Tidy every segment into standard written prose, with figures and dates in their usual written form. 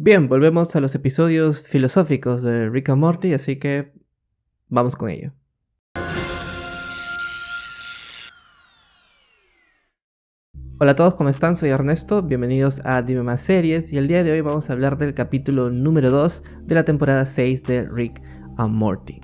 Bien, volvemos a los episodios filosóficos de Rick and Morty, así que vamos con ello. Hola a todos, ¿cómo están? Soy Ernesto, bienvenidos a Dime Más Series y el día de hoy vamos a hablar del capítulo número 2 de la temporada 6 de Rick and Morty.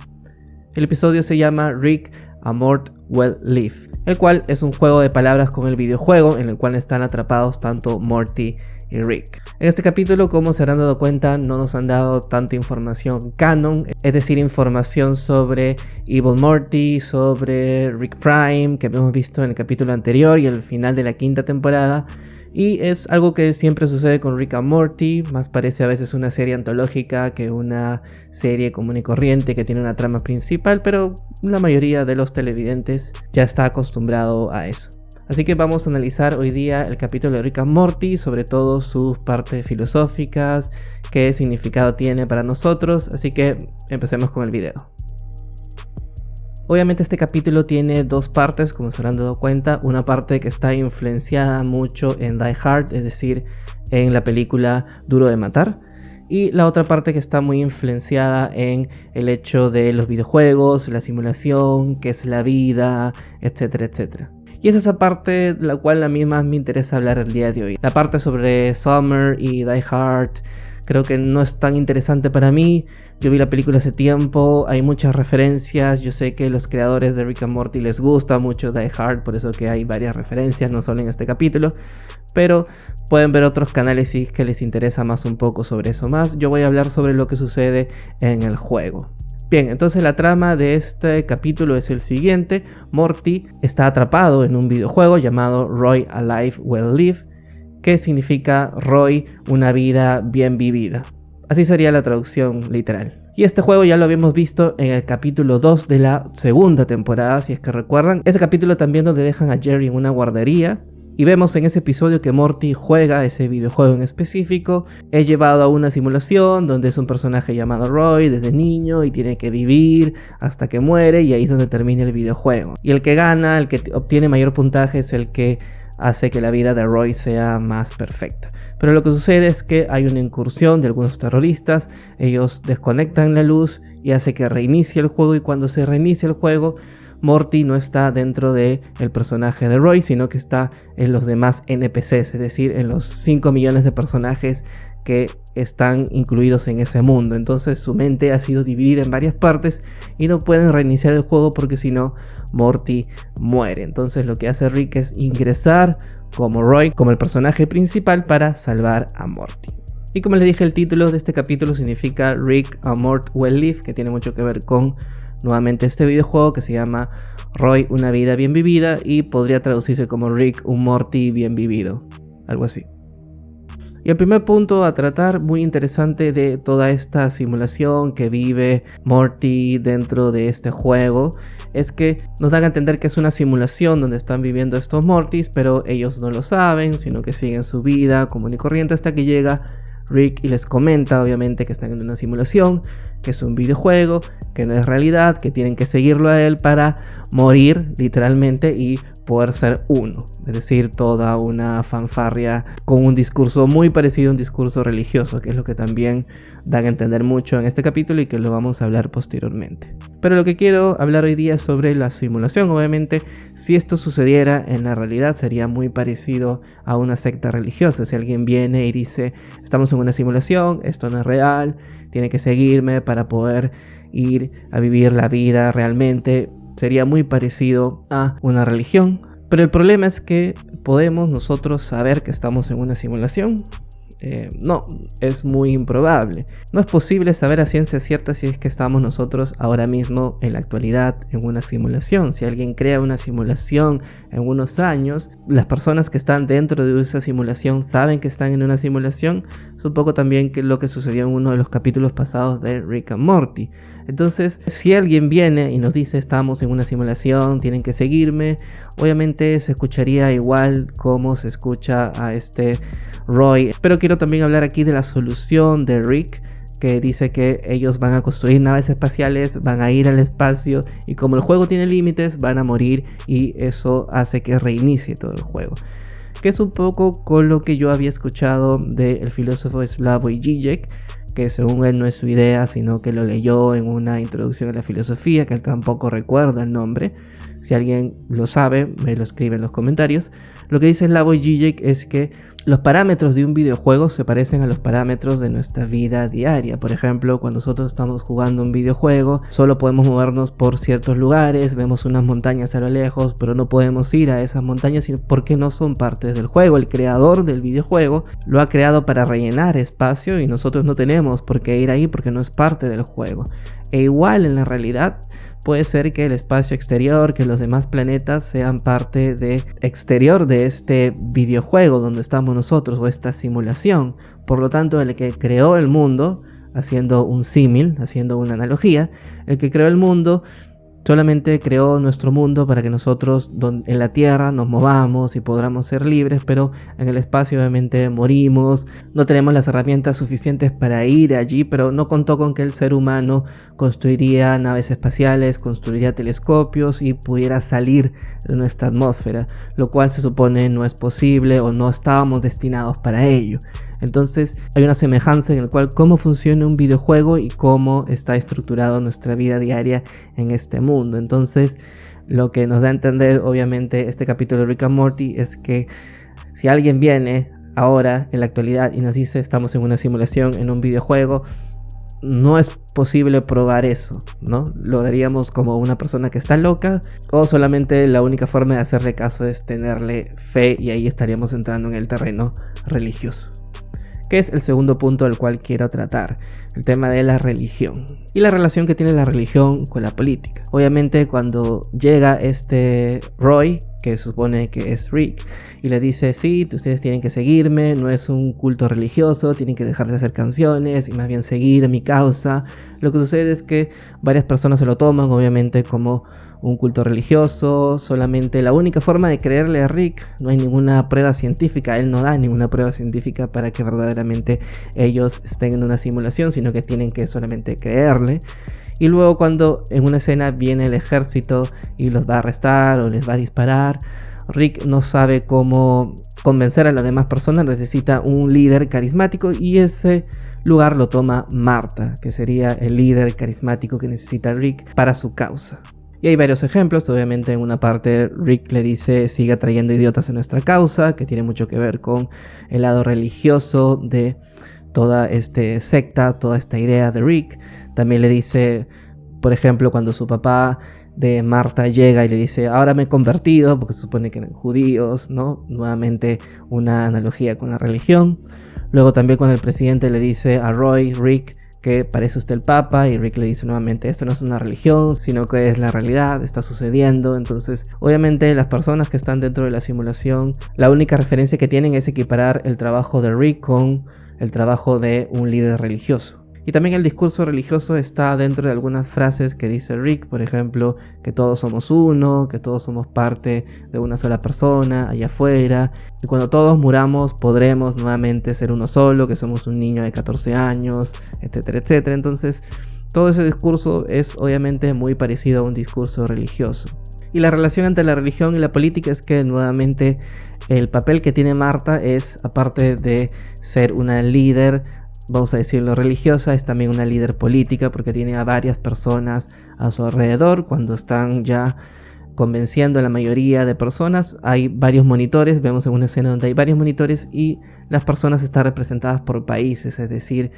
El episodio se llama Rick and Morty Will Live, el cual es un juego de palabras con el videojuego en el cual están atrapados tanto Morty y Rick. En este capítulo, como se habrán dado cuenta, no nos han dado tanta información canon, es decir, información sobre Evil Morty, sobre Rick Prime, que hemos visto en el capítulo anterior y el final de la quinta temporada. Y es algo que siempre sucede con Rick and Morty, más parece a veces una serie antológica que una serie común y corriente que tiene una trama principal, pero la mayoría de los televidentes ya está acostumbrado a eso. Así que vamos a analizar hoy día el capítulo de Rick and Morty, sobre todo sus partes filosóficas, qué significado tiene para nosotros, así que empecemos con el video. Obviamente este capítulo tiene dos partes, como se habrán dado cuenta, una parte que está influenciada mucho en Die Hard, es decir, en la película Duro de Matar, y la otra parte que está muy influenciada en el hecho de los videojuegos, la simulación, qué es la vida, etcétera, etcétera. Y es esa parte de la cual a mí más me interesa hablar el día de hoy. La parte sobre Summer y Die Hard creo que no es tan interesante para mí. Yo vi la película hace tiempo, hay muchas referencias. Yo sé que los creadores de Rick and Morty les gusta mucho Die Hard, por eso que hay varias referencias, no solo en este capítulo. Pero pueden ver otros canales si es que les interesa más un poco sobre eso más. Yo voy a hablar sobre lo que sucede en el juego. Bien, entonces la trama de este capítulo es el siguiente. Morty está atrapado en un videojuego llamado Roy Alive Well Live, que significa Roy, una vida bien vivida. Así sería la traducción literal. Y este juego ya lo habíamos visto en el capítulo 2 de la segunda temporada, si es que recuerdan. Ese capítulo también donde dejan a Jerry en una guardería. Y vemos en ese episodio que Morty juega ese videojuego en específico. Es llevado a una simulación donde es un personaje llamado Roy desde niño y tiene que vivir hasta que muere, y ahí es donde termina el videojuego. Y el que gana, el que obtiene mayor puntaje, es el que hace que la vida de Roy sea más perfecta. Pero lo que sucede es que hay una incursión de algunos terroristas. Ellos desconectan la luz y hace que reinicie el juego, y cuando se reinicia el juego, Morty no está dentro del personaje de Roy, sino que está en los demás NPCs, es decir, en los 5 millones de personajes que están incluidos en ese mundo. Entonces su mente ha sido dividida en varias partes y no pueden reiniciar el juego porque si no, Morty muere. Entonces lo que hace Rick es ingresar como Roy, como el personaje principal, para salvar a Morty. Y como les dije, el título de este capítulo significa Rick and Morty Will Live, que tiene mucho que ver con nuevamente este videojuego que se llama Roy, una vida bien vivida, y podría traducirse como Rick, un Morty bien vivido, algo así. Y el primer punto a tratar, muy interesante, de toda esta simulación que vive Morty dentro de este juego, es que nos dan a entender que es una simulación donde están viviendo estos Mortys, pero ellos no lo saben, sino que siguen su vida común y corriente hasta que llega Rick y les comenta obviamente que están en una simulación, que es un videojuego, que no es realidad, que tienen que seguirlo a él para morir literalmente y poder ser uno. Es decir, toda una fanfarria con un discurso muy parecido a un discurso religioso, que es lo que también dan a entender mucho en este capítulo y que lo vamos a hablar posteriormente. Pero lo que quiero hablar hoy día es sobre la simulación. Obviamente, si esto sucediera en la realidad, sería muy parecido a una secta religiosa. Si alguien viene y dice, estamos en una simulación, esto no es real, tiene que seguirme para poder ir a vivir la vida realmente, sería muy parecido a una religión. Pero el problema es que podemos nosotros saber que estamos en una simulación. No, es muy improbable. No es posible saber a ciencia cierta si es que estamos nosotros ahora mismo en la actualidad en una simulación. Si alguien crea una simulación en unos años, las personas que están dentro de esa simulación saben que están en una simulación. Es un poco también que lo que sucedió en uno de los capítulos pasados de Rick and Morty. Entonces, si alguien viene y nos dice estamos en una simulación, tienen que seguirme, obviamente se escucharía igual como se escucha a este Roy. Pero quiero también hablar aquí de la solución de Rick, que dice que ellos van a construir naves espaciales, van a ir al espacio, y como el juego tiene límites, van a morir, y eso hace que reinicie todo el juego. que es un poco con lo que yo había escuchado del filósofo Slavoj Žižek, que según él no es su idea, sino que lo leyó en una introducción a la filosofía, que él tampoco recuerda el nombre. Si alguien lo sabe, me lo escribe en los comentarios. Lo que dice Slavoj Žižek es que los parámetros de un videojuego se parecen a los parámetros de nuestra vida diaria. Por ejemplo, cuando nosotros estamos jugando un videojuego, solo podemos movernos por ciertos lugares, vemos unas montañas a lo lejos, pero no podemos ir a esas montañas porque no son parte del juego. El creador del videojuego lo ha creado para rellenar espacio y nosotros no tenemos por qué ir ahí porque no es parte del juego. E igual en la realidad puede ser que el espacio exterior, que los demás planetas sean parte de exterior de este videojuego donde estamos nosotros o esta simulación. Por lo tanto, el que creó el mundo, haciendo un símil, haciendo una analogía, el que creó el mundo solamente creó nuestro mundo para que nosotros en la Tierra nos movamos y podamos ser libres, pero en el espacio obviamente morimos, no tenemos las herramientas suficientes para ir allí, pero no contó con que el ser humano construiría naves espaciales, construiría telescopios y pudiera salir de nuestra atmósfera, lo cual se supone no es posible o no estábamos destinados para ello. Entonces hay una semejanza en el cual cómo funciona un videojuego y cómo está estructurado nuestra vida diaria en este mundo. Entonces lo que nos da a entender obviamente este capítulo de Rick and Morty es que si alguien viene ahora en la actualidad y nos dice estamos en una simulación en un videojuego, no es posible probar eso, ¿no? Lo daríamos como una persona que está loca o solamente la única forma de hacerle caso es tenerle fe y ahí estaríamos entrando en el terreno religioso, que es el segundo punto del cual quiero tratar, el tema de la religión y la relación que tiene la religión con la política. Obviamente cuando llega este Roy, que se supone que es Rick, y le dice, sí, ustedes tienen que seguirme, no es un culto religioso, tienen que dejar de hacer canciones y más bien seguir mi causa. Lo que sucede es que varias personas se lo toman obviamente como un culto religioso, solamente la única forma de creerle a Rick, no hay ninguna prueba científica, él no da ninguna prueba científica para que verdaderamente ellos estén en una simulación, sino que tienen que solamente creerle. Y luego cuando en una escena viene el ejército y los va a arrestar o les va a disparar, Rick no sabe cómo convencer a las demás personas, necesita un líder carismático y ese lugar lo toma Marta, que sería el líder carismático que necesita Rick para su causa. Y hay varios ejemplos, obviamente en una parte Rick le dice siga trayendo idiotas a nuestra causa, que tiene mucho que ver con el lado religioso de toda esta secta, toda esta idea de Rick. También le dice, por ejemplo, cuando su papá de Marta llega y le dice ahora me he convertido, porque se supone que eran judíos, ¿no? Nuevamente una analogía con la religión. Luego también cuando el presidente le dice a Roy, Rick, que parece usted el papa, y Rick le dice nuevamente esto no es una religión, sino que es la realidad, está sucediendo. Entonces obviamente las personas que están dentro de la simulación, la única referencia que tienen es equiparar el trabajo de Rick con el trabajo de un líder religioso. Y también el discurso religioso está dentro de algunas frases que dice Rick, por ejemplo, que todos somos uno, que todos somos parte de una sola persona allá afuera, y cuando todos muramos podremos nuevamente ser uno solo, que somos un niño de 14 años, etcétera, etcétera. Entonces, todo ese discurso es obviamente muy parecido a un discurso religioso. Y la relación entre la religión y la política es que nuevamente el papel que tiene Marta es, aparte de ser una líder, vamos a decirlo, religiosa, es también una líder política porque tiene a varias personas a su alrededor. Cuando están ya convenciendo a la mayoría de personas, hay varios monitores, vemos en una escena donde hay varios monitores y las personas están representadas por países, es decir,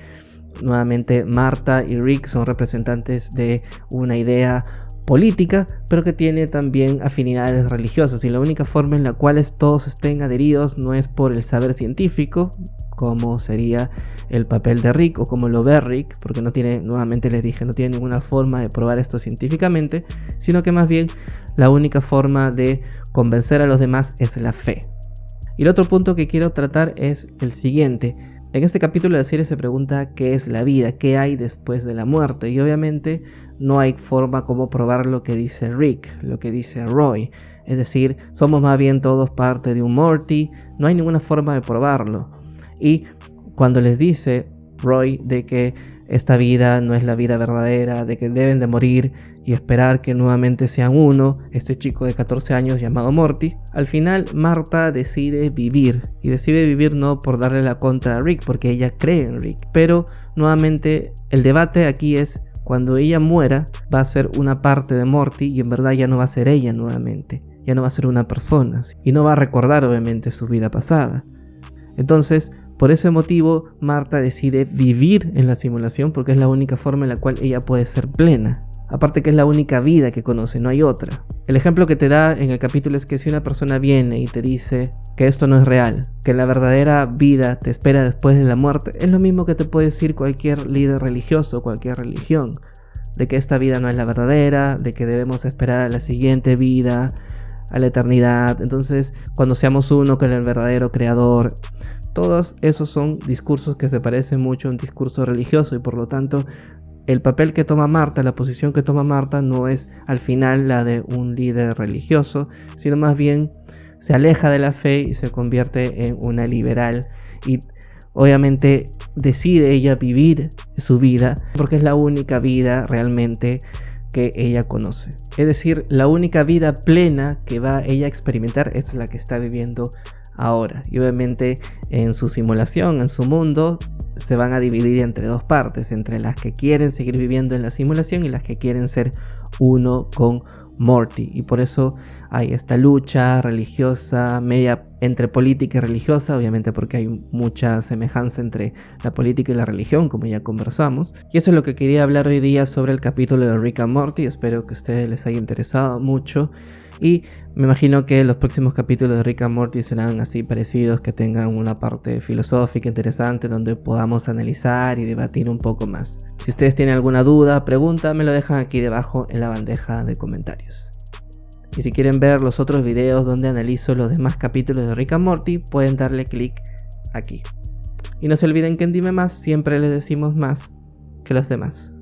nuevamente Marta y Rick son representantes de una idea política, pero que tiene también afinidades religiosas, y la única forma en la cual todos estén adheridos no es por el saber científico, como sería el papel de Rick o como lo ve Rick, porque no tiene, nuevamente les dije, no tiene ninguna forma de probar esto científicamente, sino que más bien la única forma de convencer a los demás es la fe. Y el otro punto que quiero tratar es el siguiente. En este capítulo la serie se pregunta qué es la vida, qué hay después de la muerte, y obviamente no hay forma como probar lo que dice Rick, lo que dice Roy, es decir, somos más bien todos parte de un Morty, no hay ninguna forma de probarlo. Y cuando les dice Roy de que esta vida no es la vida verdadera, de que deben de morir y esperar que nuevamente sean uno, este chico de 14 años llamado Morty. Al final Marta decide vivir, y decide vivir no por darle la contra a Rick, porque ella cree en Rick, pero nuevamente el debate aquí es: cuando ella muera va a ser una parte de Morty y en verdad ya no va a ser ella nuevamente, ya no va a ser una persona y no va a recordar obviamente su vida pasada. Entonces, por ese motivo, Marta decide vivir en la simulación porque es la única forma en la cual ella puede ser plena. Aparte que es la única vida que conoce, no hay otra. El ejemplo que te da en el capítulo es que si una persona viene y te dice que esto no es real, que la verdadera vida te espera después de la muerte, es lo mismo que te puede decir cualquier líder religioso, cualquier religión, de que esta vida no es la verdadera, de que debemos esperar a la siguiente vida, a la eternidad. Entonces, cuando seamos uno con el verdadero creador, todos esos son discursos que se parecen mucho a un discurso religioso, y por lo tanto el papel que toma Marta, la posición que toma Marta no es al final la de un líder religioso, sino más bien se aleja de la fe y se convierte en una liberal, y obviamente decide ella vivir su vida porque es la única vida realmente que ella conoce. Es decir, la única vida plena que va ella a experimentar es la que está viviendo ahora. Y obviamente en su simulación, en su mundo, se van a dividir entre dos partes, entre las que quieren seguir viviendo en la simulación y las que quieren ser uno con Morty. Y por eso hay esta lucha religiosa, media entre política y religiosa, obviamente porque hay mucha semejanza entre la política y la religión, como ya conversamos. Y eso es lo que quería hablar hoy día sobre el capítulo de Rick and Morty. Espero que a ustedes les haya interesado mucho. Y me imagino que los próximos capítulos de Rick and Morty serán así parecidos, que tengan una parte filosófica interesante donde podamos analizar y debatir un poco más. Si ustedes tienen alguna duda, pregunta, me lo dejan aquí debajo en la bandeja de comentarios. Y si quieren ver los otros videos donde analizo los demás capítulos de Rick and Morty, pueden darle clic aquí. Y no se olviden que en Dime Más siempre les decimos más que los demás.